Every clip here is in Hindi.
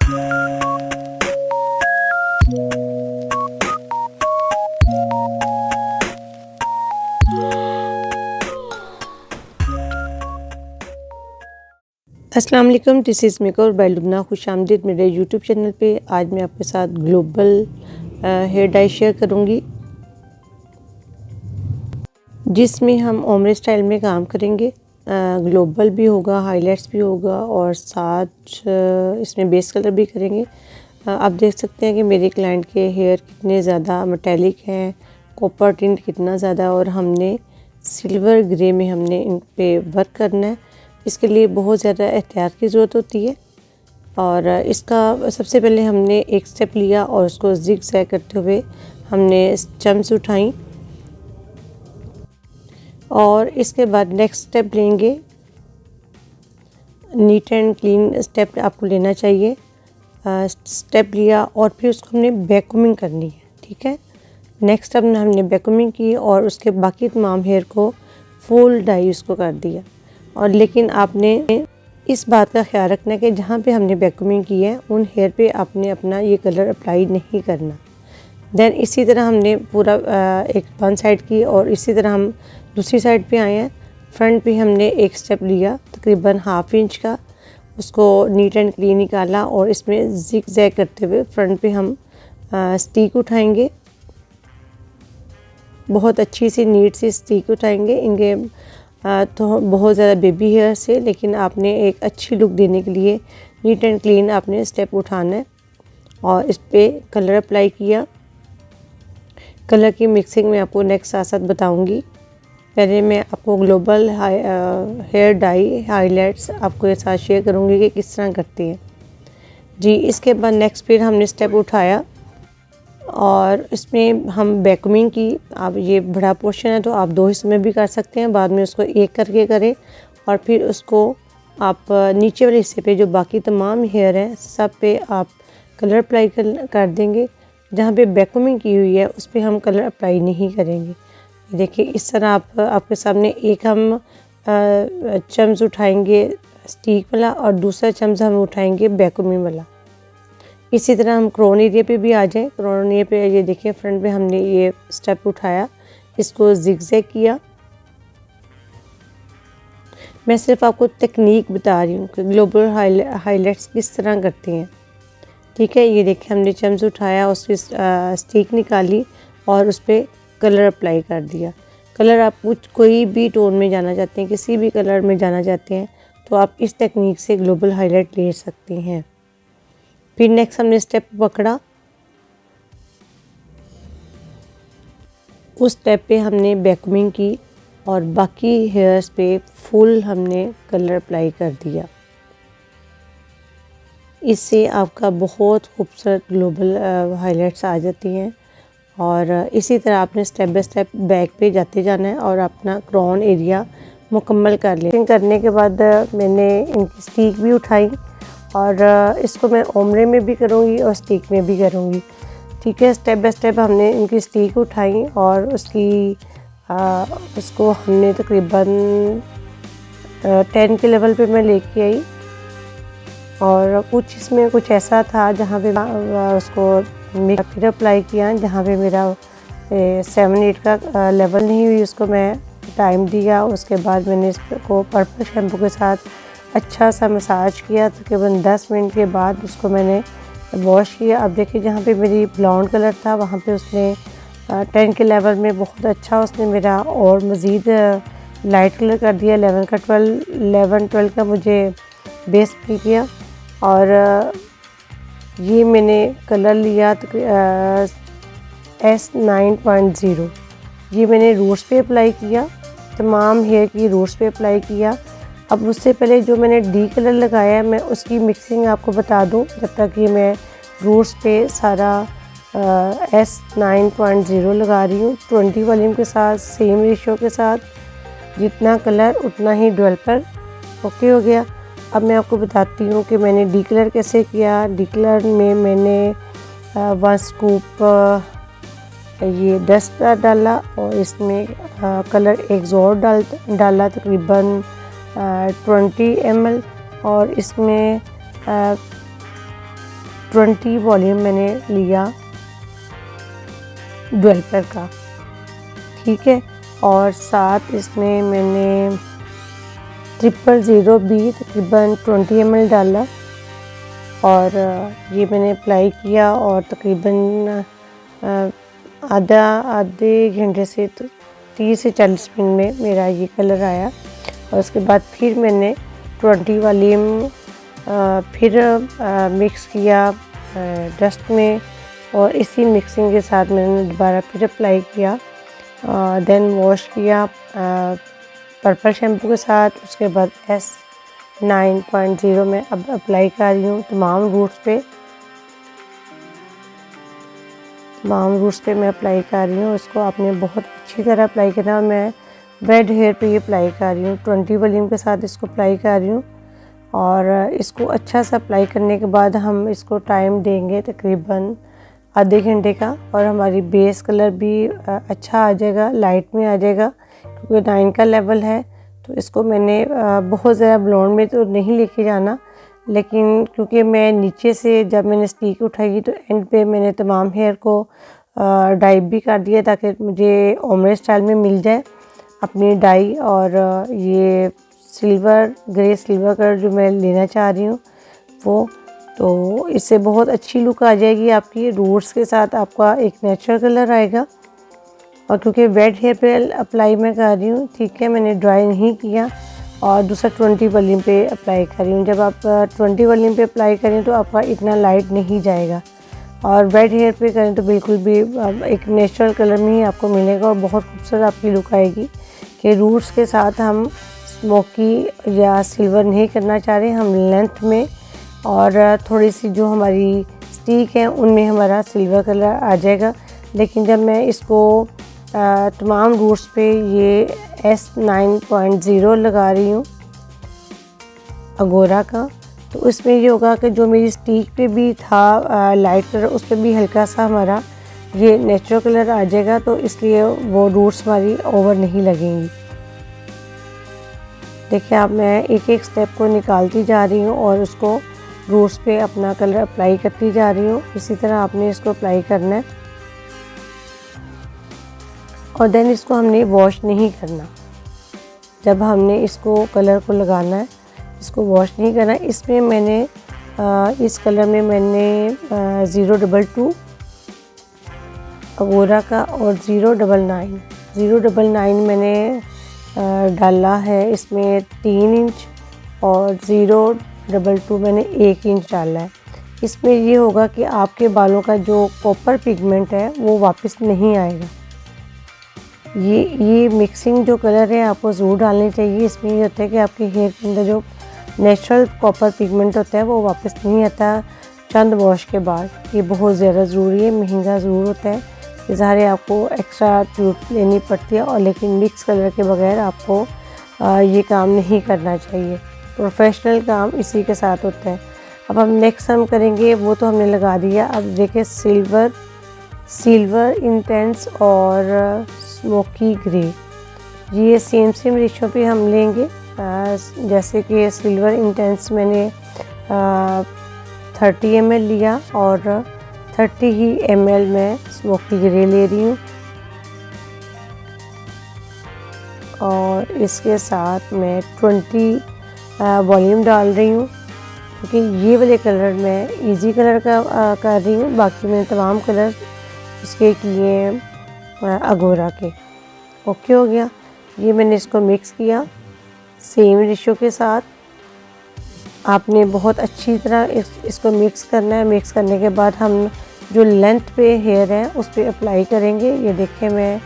अस्सलाम वालेकुम, this is makeover by Lubna. खुशामदीद मेरे यूट्यूब चैनल पे। आज मैं आपके साथ ग्लोबल हेयर डाई शेयर करूँगी जिसमें हम ओमरे स्टाइल में काम करेंगे। ग्लोबल भी होगा, हाइलाइट्स भी होगा और साथ इसमें बेस कलर भी करेंगे। आप देख सकते हैं कि मेरे क्लाइंट के हेयर कितने ज़्यादा मेटेलिक हैं, कॉपर टिंट कितना ज़्यादा, और हमने सिल्वर ग्रे में हमने इन पे वर्क करना है। इसके लिए बहुत ज़्यादा एहतियात की ज़रूरत होती है। और इसका सबसे पहले हमने एक स्टेप लिया और उसको जिग जैग करते हुए हमने चम्स उठाई, और इसके बाद नेक्स्ट स्टेप लेंगे। नीट एंड क्लीन स्टेप आपको लेना चाहिए। स्टेप लिया और फिर उसको हमने वैक्यूमिंग करनी है, ठीक है। नेक्स्ट स्टेप हमने वैक्यूमिंग की और उसके बाकी तमाम हेयर को फुल डाई उसको कर दिया। और लेकिन आपने इस बात का ख्याल रखना है कि जहाँ पे हमने वैक्यूमिंग की है उन हेयर पे आपने अपना ये कलर अप्लाई नहीं करना। देन इसी तरह हमने पूरा एक वन साइड की और इसी तरह हम दूसरी साइड पे आए हैं। फ्रंट पे हमने एक स्टेप लिया तकरीबन ½ इंच का, उसको नीट एंड क्लीन निकाला और इसमें जिग जैग करते हुए फ्रंट पे हम स्टिक उठाएंगे। बहुत अच्छी सी नीट सी स्टिक उठाएंगे। इनके तो बहुत ज़्यादा बेबी हेयर से, लेकिन आपने एक अच्छी लुक देने के लिए नीट एंड क्लीन आपने स्टेप उठाना है। और इस पर कलर अप्लाई किया। कलर की मिक्सिंग में आपको नेक्स्ट साथ साथ बताऊंगी। पहले मैं आपको ग्लोबल हेयर डाई हाइलाइट्स आपको ये साथ शेयर करूंगी कि किस तरह करती हैं जी। इसके बाद नेक्स्ट फिर हमने स्टेप उठाया और इसमें हम वैक्यूमिंग की। आप ये बड़ा पोर्शन है तो आप 2 हिस्सों में भी कर सकते हैं, बाद में उसको एक करके करें। और फिर उसको आप नीचे वाले हिस्से पे जो बाकी तमाम हेयर हैं सब पे आप कलर अप्लाई कर देंगे। जहाँ पे वैक्यूमिंग की हुई है उस पर हम कलर अप्लाई नहीं करेंगे। देखिए इस तरह आपके सामने एक हम चम्स उठाएंगे स्टिक वाला और दूसरा चम्स हम उठाएंगे वैक्यूमिंग वाला। इसी तरह हम क्रोन एरिया पे भी आ जाएं। क्रोन एरिया पे ये देखिए फ्रंट पे हमने ये स्टेप उठाया, इसको जिगजैग किया। मैं सिर्फ आपको टेक्निक बता रही हूँ कि ग्लोबल हाइलाइट्स किस तरह करती हैं, ठीक है। ये देखिए हमने चम्स उठाया, उसकी स्टिक निकाली और उस पर कलर अप्लाई कर दिया। कलर आप कोई भी टोन में जाना चाहते हैं, किसी भी कलर में जाना चाहते हैं तो आप इस टेक्निक से ग्लोबल हाईलाइट ले सकते हैं। फिर नेक्स्ट हमने स्टेप पकड़ा, उस स्टेप पे हमने वैक्यूमिंग की और बाकी हेयर्स पे फुल हमने कलर अप्लाई कर दिया। इससे आपका बहुत खूबसूरत ग्लोबल हाइलाइट्स आ जाती हैं। और इसी तरह आपने स्टेप बाय स्टेप बैक पे जाते जाना है और अपना क्राउन एरिया मुकम्मल कर लिया। करने के बाद मैंने इनकी स्टिक भी उठाई और इसको मैं ओमरे में भी करूँगी और स्टिक में भी करूँगी, ठीक है। स्टेप बाय स्टेप हमने इनकी स्टिक उठाई और उसको हमने तकरीबन 10 के लेवल पे मैं लेके आई। और कुछ इसमें कुछ ऐसा था जहाँ पे उसको फिर अप्लाई किया, जहाँ पे मेरा 7-8 का लेवल नहीं हुई उसको मैं टाइम दिया। उसके बाद मैंने इसको पर्पल शैम्पू के साथ अच्छा सा मसाज किया। तकरीबन 10 मिनट के बाद उसको मैंने वॉश किया। अब देखिए जहाँ पे मेरी ब्राउन कलर था वहाँ पे उसने 10 के लेवल में बहुत अच्छा उसने मेरा और मज़ीद लाइट कलर कर दिया। 11-12 का मुझे बेस फिल किया। और ये मैंने कलर लिया S9.0। ये मैंने रूट्स पे अप्लाई किया, तमाम हेयर की रूट्स पे अप्लाई किया। अब उससे पहले जो मैंने डी कलर लगाया है मैं उसकी मिक्सिंग आपको बता दूं। जब तक ये मैं रूट्स पे सारा S9.0 लगा रही हूँ 20 वॉल्यूम के साथ, सेम रेशियो के साथ, जितना कलर उतना ही डेवलपर। ओके हो गया। अब मैं आपको बताती हूँ कि मैंने डी कलर कैसे किया। डी कलर में मैंने 1 स्कूप ये डस्ट का डाला और इसमें कलर एक्सोर डाला तकरीबन 20 ml। और इसमें 20 वॉल्यूम मैंने लिया डेवलपर का, ठीक है। और साथ इसमें मैंने 000B तकरीबन 20 ml डाला और ये मैंने अप्लाई किया और तकरीबन आधे घंटे से 30 से 40 मिनट में मेरा ये कलर आया। और उसके बाद फिर मैंने 20 वॉल्यूम फिर मिक्स किया डस्ट में और इसी मिक्सिंग के साथ मैंने दोबारा फिर अप्लाई किया। देन वॉश किया पर्पल शैम्पू के साथ। उसके बाद S9.0 में अब अप्लाई कर रही हूँ तमाम रूट्स पे मैं अप्लाई कर रही हूँ। इसको आपने बहुत अच्छी तरह अप्लाई करना है और मैं वेट हेयर पे ये अप्लाई कर रही हूँ। 20 वॉल्यूम के साथ इसको अप्लाई कर रही हूँ और इसको अच्छा सा अप्लाई करने के बाद हम इसको टाइम देंगे तकरीबन आधे घंटे का और हमारी बेस कलर भी अच्छा आ जाएगा, लाइट में आ जाएगा। क्योंकि 9 का लेवल है तो इसको मैंने बहुत ज़्यादा ब्लॉन्ड में तो नहीं लेके जाना, लेकिन क्योंकि मैं नीचे से जब मैंने स्टिक उठाई तो एंड पे मैंने तमाम हेयर को डाई भी कर दिया ताकि मुझे ओमरे स्टाइल में मिल जाए अपनी डाई। और ये ग्रे सिल्वर कलर जो मैं लेना चाह रही हूँ वो, तो इससे बहुत अच्छी लुक आ जाएगी आपकी। रूट्स के साथ आपका एक नेचुरल कलर आएगा। और क्योंकि वेट हेयर पे अप्लाई मैं कर रही हूँ, ठीक है, मैंने ड्राई नहीं किया और दूसरा 20 वॉल्यूम पे अप्लाई कर रही हूँ। जब आप 20 वॉल्यूम पे अप्लाई करें तो आपका इतना लाइट नहीं जाएगा और वेट हेयर पे करें तो बिल्कुल भी एक नेचुरल कलर में ही आपको मिलेगा और बहुत खूबसूरत आपकी लुक आएगी। कि रूट्स के साथ हम स्मोकी या सिल्वर नहीं करना चाह रहे, हम लेंथ में और थोड़ी सी जो हमारी स्टिक है उनमें हमारा सिल्वर कलर आ जाएगा। लेकिन जब मैं इसको तमाम रूट्स पे ये S9.0 लगा रही हूँ अगोरा का, तो इसमें ये होगा कि जो मेरी स्टिक पे भी था लाइट कलर उस पर भी हल्का सा हमारा ये नेचुरल कलर आ जाएगा, तो इसलिए वो रूट्स हमारी ओवर नहीं लगेंगी। देखिए आप, मैं एक एक स्टेप को निकालती जा रही हूँ और उसको रूट्स पे अपना कलर अप्लाई करती जा रही हूँ। इसी तरह आपने इसको अप्लाई करना है और देन इसको हमने वॉश नहीं करना। जब हमने इसको कलर को लगाना है इसको वॉश नहीं करना। इसमें मैंने इस कलर में मैंने 022 अगोरा का और 099 मैंने डाला है। इसमें 3 इंच और 022 मैंने 1 इंच डाला है। इसमें ये होगा कि आपके बालों का जो कॉपर पिगमेंट है वो वापस नहीं आएगा। ये मिक्सिंग जो कलर है आपको ज़रूर डालनी चाहिए। इसमें ये होता है कि आपके हेयर के अंदर जो नेचुरल कॉपर पिगमेंट होता है वो वापस नहीं आता चंद वॉश के बाद। ये बहुत ज़्यादा ज़रूरी है, महंगा ज़रूर होता है। ज़ाहिर है आपको एक्स्ट्रा ट्यूब लेनी पड़ती है और लेकिन मिक्स कलर के बगैर आपको ये काम नहीं करना चाहिए। प्रोफेशनल काम इसी के साथ होता है। अब हम नेक्स्ट हम करेंगे, वो तो हमने लगा दिया। अब देखिए सिल्वर इंटेंस और स्मोकी ग्रे, ये सेम रेशो पे हम लेंगे। जैसे कि सिल्वर इंटेंस मैंने 30 ml लिया और 30 ही ml मैं स्मोकी ग्रे ले रही हूँ और इसके साथ मैं 20 वॉल्यूम डाल रही हूँ क्योंकि ये वाले कलर मैं इजी कलर का कर रही हूँ। बाकी मैंने तमाम कलर इसके किए अगोरा के। ओके हो गया। ये मैंने इसको मिक्स किया सेम रेशो के साथ। आपने बहुत अच्छी तरह इसको मिक्स करना है। मिक्स करने के बाद हम जो लेंथ पे हेयर है उस पर अप्लाई करेंगे। ये देखिए मैं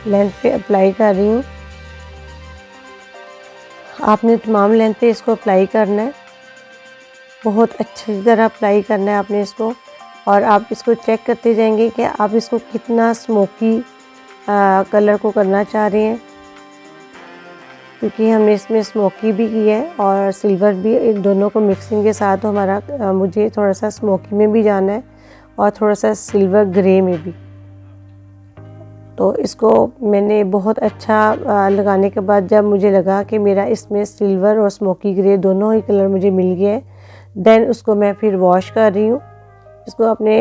लेंथ पे अप्लाई कर रही हूँ। आपने तमाम लेंथ पे इसको अप्लाई करना है, बहुत अच्छी तरह अप्लाई करना है आपने इसको। और आप इसको चेक करते जाएंगे कि आप इसको कितना स्मोकी कलर को करना चाह रहे हैं, क्योंकि हमने इसमें स्मोकी भी किया है और सिल्वर भी, एक दोनों को मिक्सिंग के साथ हमारा मुझे थोड़ा सा स्मोकी में भी जाना है और थोड़ा सा सिल्वर ग्रे में भी। तो इसको मैंने बहुत अच्छा लगाने के बाद जब मुझे लगा कि मेरा इसमें सिल्वर और स्मोकी ग्रे दोनों ही कलर मुझे मिल गए, देन उसको मैं फिर वॉश कर रही हूँ। इसको आपने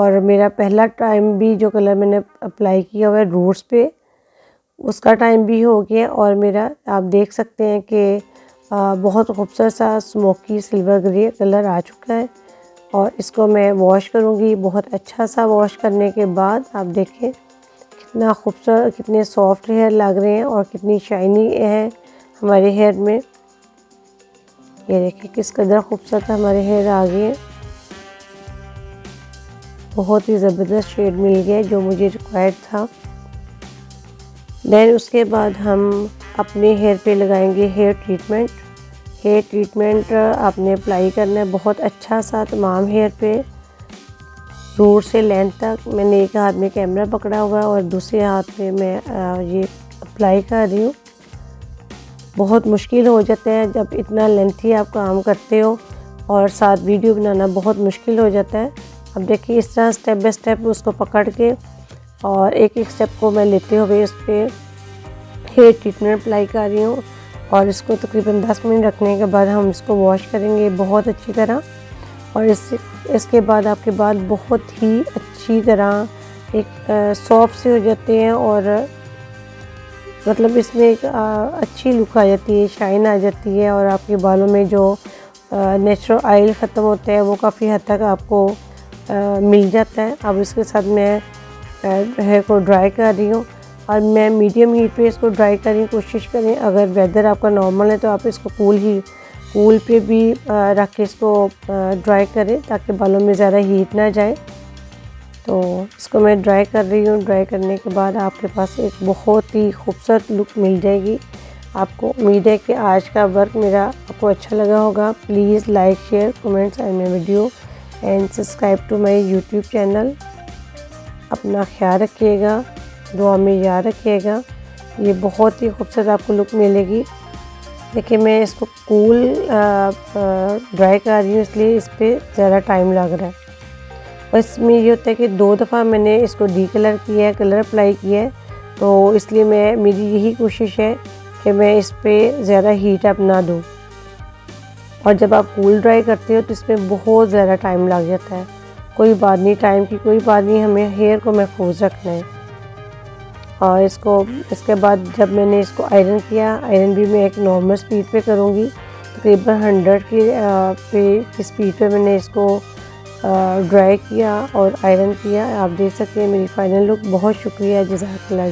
और मेरा पहला टाइम भी जो कलर मैंने अप्लाई किया हुआ है रूट्स पे, उसका टाइम भी हो गया और मेरा आप देख सकते हैं कि बहुत खूबसूरत सा स्मोकी सिल्वर ग्रे कलर आ चुका है। और इसको मैं वॉश करूँगी। बहुत अच्छा सा वॉश करने के बाद आप देखें कितना खूबसूरत, कितने सॉफ्ट हेयर लग रहे हैं और कितनी शाइनी है हमारे हेयर में। ये देखिए किस कदर खूबसूरत हमारे हेयर आ गए हैं। बहुत ही ज़बरदस्त शेड मिल गया जो मुझे रिक्वायर्ड था। देन उसके बाद हम अपने हेयर पे लगाएंगे हेयर ट्रीटमेंट। हेयर ट्रीटमेंट आपने अप्लाई करना है बहुत अच्छा सा तमाम हेयर पे, रूट से लेंथ तक। मैंने एक हाथ में कैमरा पकड़ा हुआ है और दूसरे हाथ में मैं ये अप्लाई कर रही हूँ। बहुत मुश्किल हो जाता है जब इतना लेंथी आप काम करते हो और साथ वीडियो बनाना बहुत मुश्किल हो जाता है। अब देखिए इस तरह स्टेप बाय स्टेप उसको पकड़ के और एक एक स्टेप को मैं लेते हुए इस पर हेयर ट्रीटमेंट अप्लाई कर रही हूँ। और इसको तकरीबन 10 मिनट रखने के बाद हम इसको वॉश करेंगे बहुत अच्छी तरह। और इसके बाद आपके बाल बहुत ही अच्छी तरह एक सॉफ्ट से हो जाते हैं और मतलब इसमें एक अच्छी लुक आ जाती है, शाइन आ जाती है और आपके बालों में जो नेचुरल ऑयल ख़त्म होता है वो काफ़ी हद तक आपको मिल जाता है। अब इसके साथ मैं हेयर को ड्राई कर रही हूँ और मैं मीडियम हीट पे इसको ड्राई करने की कोशिश करें। अगर वेदर आपका नॉर्मल है तो आप इसको कूल पे भी रख के इसको ड्राई करें ताकि बालों में ज़्यादा हीट ना जाए। तो इसको मैं ड्राई कर रही हूँ। ड्राई करने के बाद आपके पास एक बहुत ही खूबसूरत लुक मिल जाएगी। आपको उम्मीद है कि आज का वर्क मेरा आपको अच्छा लगा होगा। Please like share comments and my video and subscribe to my YouTube channel. अपना ख्याल रखिएगा, दुआ में याद रखिएगा। ये बहुत ही खूबसूरत आपको लुक मिलेगी। देखिए मैं इसको कूल ड्राई कर रही हूँ इसलिए इस पर ज़्यादा टाइम लग रहा है। और इसमें ये होता है कि 2 दफ़ा मैंने इसको डी कलर किया है, कलर अप्लाई किया है, तो इसलिए मेरी यही कोशिश है कि मैं इस पर ज़्यादा हीट अप ना दूँ। और जब आप कूल ड्राई करते हो तो इसमें बहुत ज़्यादा टाइम लग जाता है। कोई बात नहीं, टाइम की कोई बात नहीं, हमें हेयर को महफूज रखना है। और इसके बाद जब मैंने इसको आयरन किया, आयरन भी मैं एक नॉर्मल स्पीड पे करूँगी। तकरीबन 100 की स्पीड पे मैंने इसको ड्राई किया और आयरन किया। आप देख सकते हैं मेरी फाइनल लुक। बहुत शुक्रिया, जज़ाकल्लाह।